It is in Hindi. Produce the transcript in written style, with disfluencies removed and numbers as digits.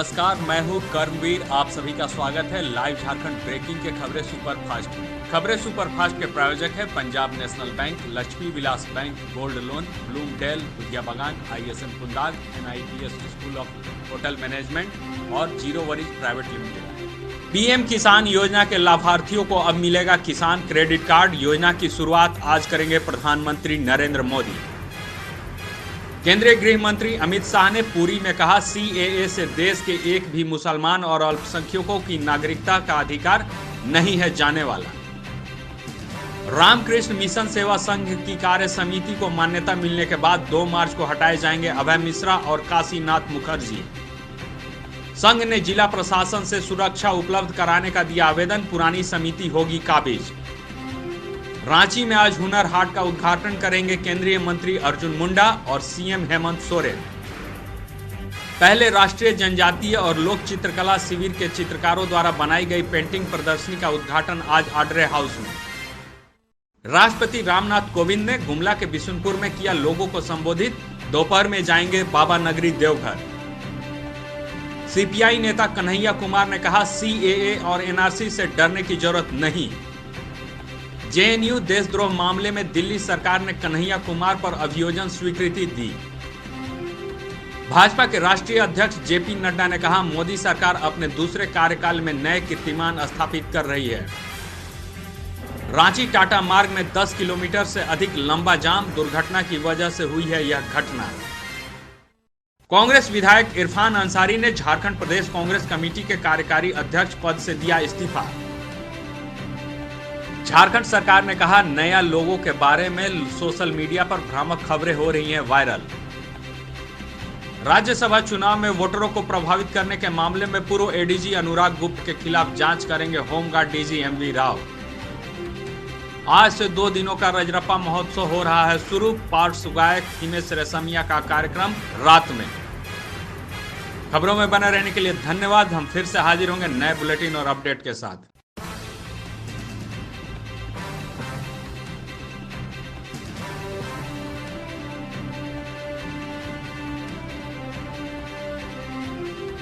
नमस्कार, मैं हूं कर्मवीर। आप सभी का स्वागत है लाइव झारखंड ब्रेकिंग के खबरें सुपरफास्ट में। खबरें सुपरफास्ट के प्रायोजक है Punjab national bank, Lakshmi Vilas bank, gold loan, Bloomdale, Vidya Bagan, ISM Kundal, NITS school of hotel management और zero worries private limited. PM Kisan योजना के लाभार्थियों को अब मिलेगा किसान क्रेडिट कार्ड। योजना की शुरुआत आज करेंगे प्रधानमंत्री नरेंद्र मोदी। केंद्रीय गृह मंत्री अमित शाह ने पुरी में कहा, CAA से देश के एक भी मुसलमान और अल्पसंख्यकों की नागरिकता का अधिकार नहीं है जाने वाला। रामकृष्ण मिशन सेवा संघ की कार्य समिति को मान्यता मिलने के बाद 2 मार्च को हटाए जाएंगे अभय मिश्रा और काशीनाथ मुखर्जी। संघ ने जिला प्रशासन से सुरक्षा उपलब्ध कराने का दिया आवेदन, पुरानी समिति होगी काबिज। रांची में आज हुनर हाट का उद्घाटन करेंगे केंद्रीय मंत्री अर्जुन मुंडा और CM हेमंत सोरेन। पहले राष्ट्रीय जनजातीय और लोक चित्रकला शिविर के चित्रकारों द्वारा बनाई गई पेंटिंग प्रदर्शनी का उद्घाटन आज आड्रे हाउस में। राष्ट्रपति रामनाथ कोविंद ने गुमला के बिशुनपुर में किया लोगों को संबोधित। दोपहर में जाएंगे बाबा नगरी देवघर। CPI नेता कन्हैया कुमार ने कहा, CAA और NRC से डरने की जरूरत नहीं। JNU देशद्रोह मामले में दिल्ली सरकार ने कन्हैया कुमार पर अभियोजन स्वीकृति दी। भाजपा के राष्ट्रीय अध्यक्ष JP नड्डा ने कहा, मोदी सरकार अपने दूसरे कार्यकाल में नए कीर्तिमान स्थापित कर रही है। रांची टाटा मार्ग में 10 किलोमीटर से अधिक लंबा जाम, दुर्घटना की वजह से हुई है यह घटना। कांग्रेस विधायक इरफान अंसारी ने झारखंड प्रदेश कांग्रेस कमेटी के कार्यकारी अध्यक्ष पद से दिया इस्तीफा। झारखंड सरकार ने कहा, नया लोगों के बारे में सोशल मीडिया पर भ्रामक खबरें हो रही हैं वायरल। राज्यसभा चुनाव में वोटरों को प्रभावित करने के मामले में पूर्व ADG अनुराग गुप्त के खिलाफ जांच करेंगे होमगार्ड DG MV राव। आज से 2 दिनों का रजरप्पा महोत्सव हो रहा है शुरू। पार्श्व गायक हिमेश रेशमिया का कार्यक्रम रात में। खबरों में बने रहने के लिए धन्यवाद। हम फिर से हाजिर होंगे नए बुलेटिन और अपडेट के साथ।